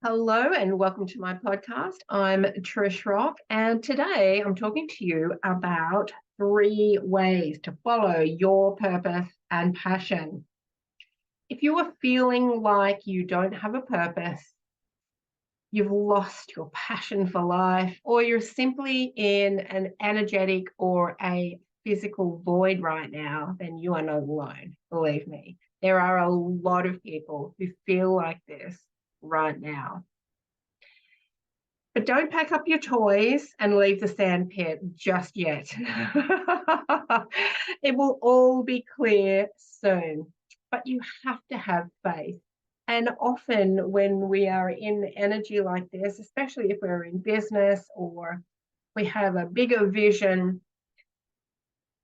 Hello and welcome to my podcast. I'm Trish Rock, and today I'm talking to you about 3 ways to follow your purpose and passion. If you are feeling like you don't have a purpose, you've lost your passion for life, or you're simply in an energetic or a physical void right now, then you are not alone. Believe me, there are a lot of people who feel like this right now. But don't pack up your toys and leave the sandpit just yet. It will all be clear soon, but you have to have faith. And often, when we are in energy like this, especially if we're in business or we have a bigger vision,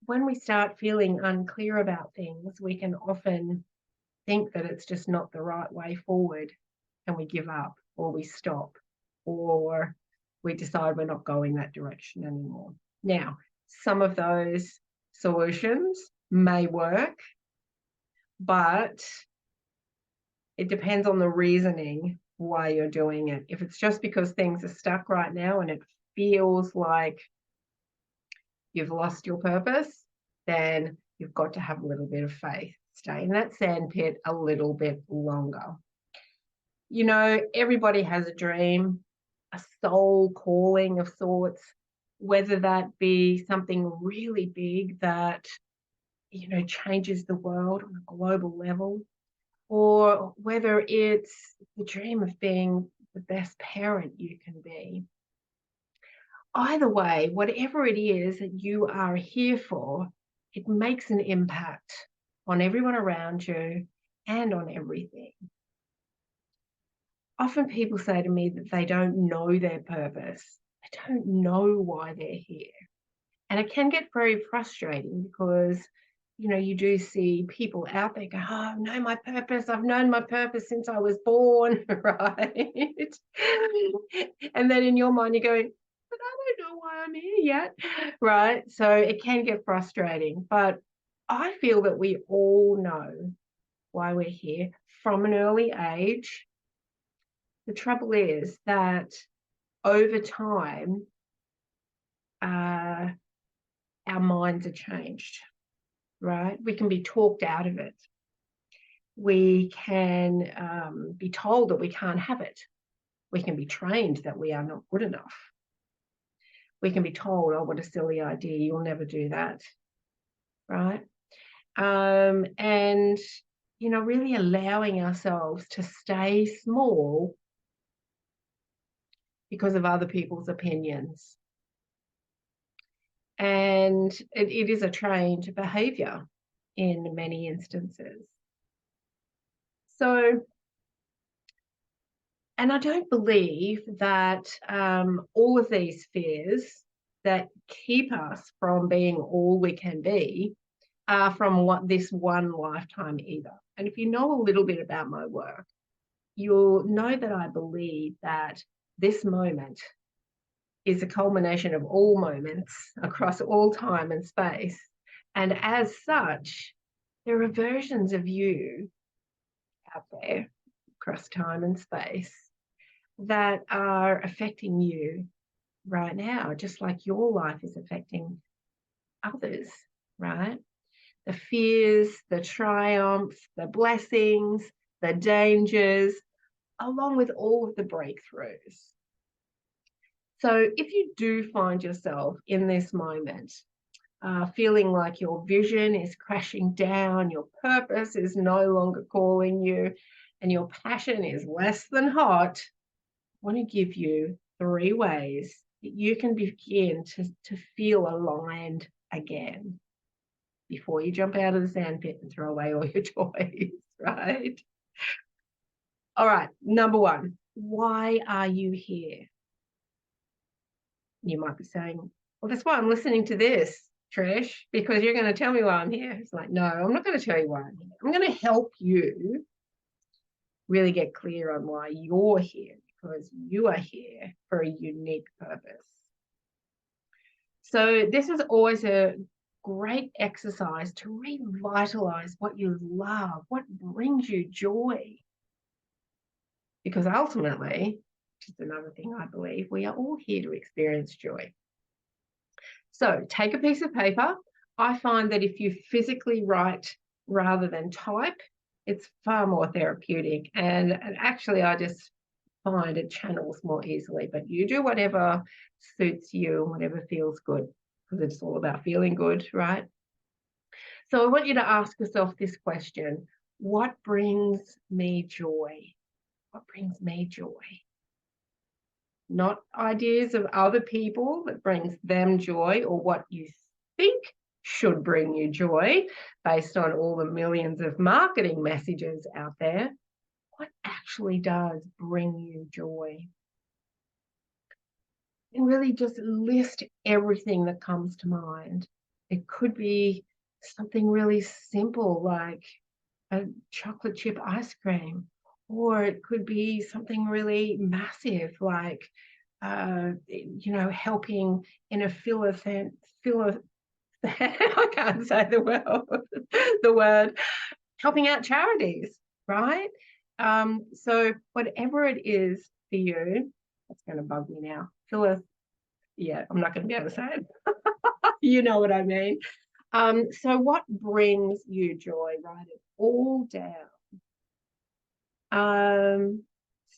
when we start feeling unclear about things, we can often think that it's just not the right way forward, and we give up or we stop or we decide we're not going that direction anymore. Now, some of those solutions may work, but it depends on the reasoning why you're doing it. If it's just because things are stuck right now and it feels like you've lost your purpose, then you've got to have a little bit of faith. Stay in that sandpit a little bit longer. You know, everybody has a dream, a soul calling of sorts, whether that be something really big that, changes the world on a global level, or whether it's the dream of being the best parent you can be. Either way, whatever it is that you are here for, it makes an impact on everyone around you and on everything. Often people say to me that they don't know their purpose. They don't know why they're here. And it can get very frustrating because, you do see people out there go, oh, I know my purpose. I've known my purpose since I was born, right? And then in your mind, you're going, but I don't know why I'm here yet, right? So it can get frustrating. But I feel that we all know why we're here from an early age. The trouble is that over time, our minds are changed, right? We can be talked out of it. We can be told that we can't have it. We can be trained that we are not good enough. We can be told, oh, what a silly idea, you'll never do that, right? And, really allowing ourselves to stay small because of other people's opinions. And it is a trained behaviour in many instances. So, and I don't believe that all of these fears that keep us from being all we can be are from this one lifetime either. And if you know a little bit about my work, you'll know that I believe that this moment is a culmination of all moments across all time and space. And as such, there are versions of you out there across time and space that are affecting you right now, just like your life is affecting others, right? The fears, the triumphs, the blessings, the dangers, along with all of the breakthroughs. So if you do find yourself in this moment, feeling like your vision is crashing down, your purpose is no longer calling you, and your passion is less than hot, I want to give you 3 ways that you can begin to feel aligned again before you jump out of the sandpit and throw away all your toys, right? All right, number 1, why are you here? You might be saying, well, that's why I'm listening to this, Trish, because you're going to tell me why I'm here. It's like, no, I'm not going to tell you why I'm here. I'm going to help you really get clear on why you're here, because you are here for a unique purpose. So this is always a great exercise to revitalize what you love, what brings you joy. Because ultimately, which is another thing I believe, we are all here to experience joy. So take a piece of paper. I find that if you physically write rather than type, it's far more therapeutic. And actually, I just find it channels more easily. But you do whatever suits you and whatever feels good, because it's all about feeling good, right? So I want you to ask yourself this question: what brings me joy? What brings me joy? Not ideas of other people that brings them joy, or what you think should bring you joy based on all the millions of marketing messages out there. What actually does bring you joy? And really just list everything that comes to mind. It could be something really simple like a chocolate chip ice cream, or it could be something really massive like helping in a I can't say the word, helping out charities, right? So whatever it is for you, that's going to bug me now. Yeah, I'm not going to be able to say it. You know what I mean. So what brings you joy? Write it all down.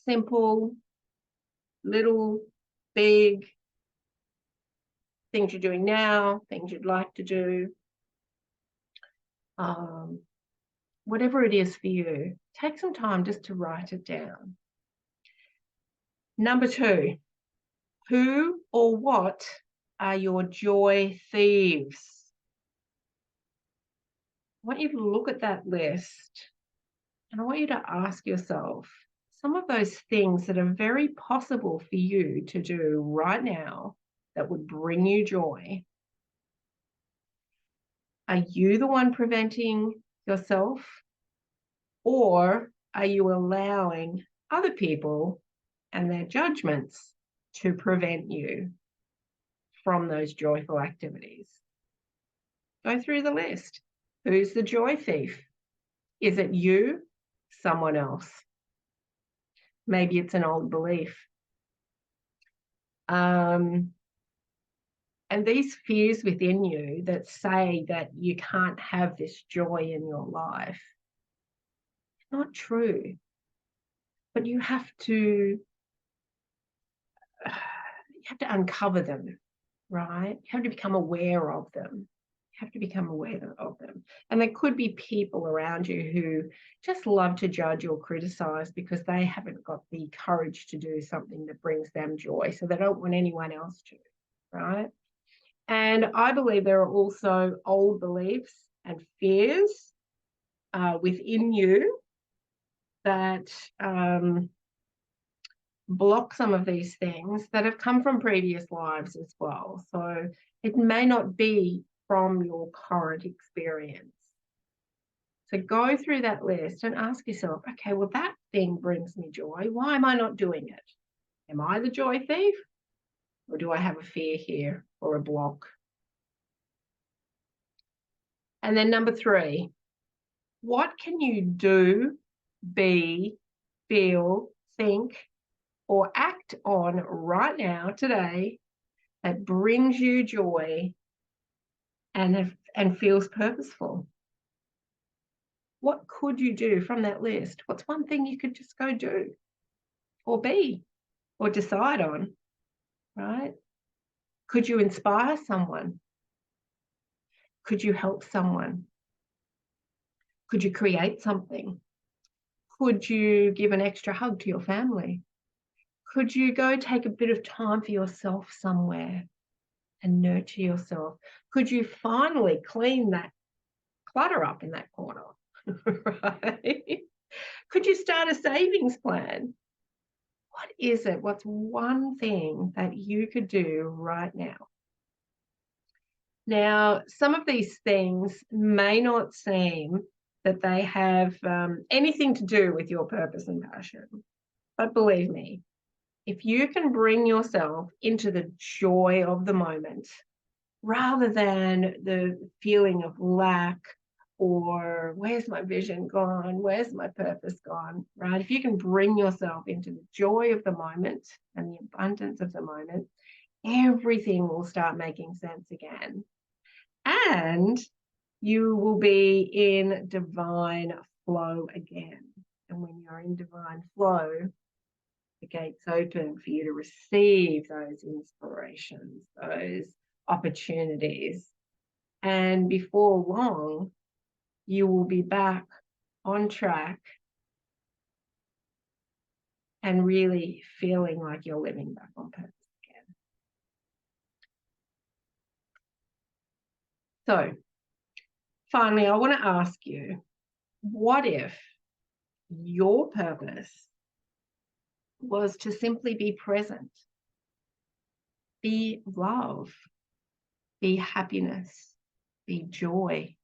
Simple, little, big, things you're doing now, things you'd like to do, whatever it is for you, take some time just to write it down. Number 2, who or what are your joy thieves? I want you to look at that list and I want you to ask yourself some of those things that are very possible for you to do right now that would bring you joy. Are you the one preventing yourself, or are you allowing other people and their judgments to prevent you from those joyful activities? Go through the list. Who's the joy thief? Is it you? Someone else? Maybe it's an old belief. And these fears within you that say that you can't have this joy in your life, it's not true. But you have to uncover them, right? You have to become aware of them. You have to become aware of them. And there could be people around you who just love to judge or criticize because they haven't got the courage to do something that brings them joy. So they don't want anyone else to, right? And I believe there are also old beliefs and fears within you that block some of these things that have come from previous lives as well. So it may not be from your current experience. So go through that list and ask yourself, okay, well, that thing brings me joy. Why am I not doing it? Am I the joy thief? Or do I have a fear here or a block? And then number 3, what can you do, be, feel, think, or act on right now, today, that brings you joy and feels purposeful? What could you do from that list? What's one thing you could just go do or be or decide on, right? Could you inspire someone? Could you help someone? Could you create something? Could you give an extra hug to your family? Could you go take a bit of time for yourself somewhere and nurture yourself? Could you finally clean that clutter up in that corner? Right? Could you start a savings plan? What is it? What's one thing that you could do right now? Now, some of these things may not seem that they have anything to do with your purpose and passion, but believe me, if you can bring yourself into the joy of the moment rather than the feeling of lack or where's my vision gone? Where's my purpose gone? Right? If you can bring yourself into the joy of the moment and the abundance of the moment, everything will start making sense again. And you will be in divine flow again. And when you're in divine flow, the gates open for you to receive those inspirations, those opportunities. And before long, you will be back on track and really feeling like you're living back on purpose again. So, finally, I want to ask you, what if your purpose was to simply be present, be love, be happiness, be joy,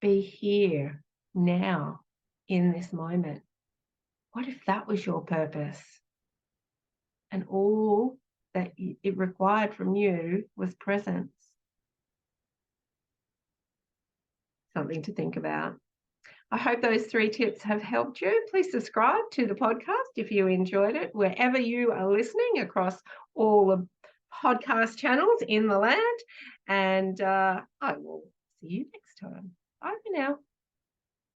be here now in this moment? What if that was your purpose? And all that it required from you was presence? Something to think about. I hope those 3 tips have helped you. Please subscribe to the podcast if you enjoyed it, wherever you are listening across all the podcast channels in the land. And I will see you next time. Bye for now.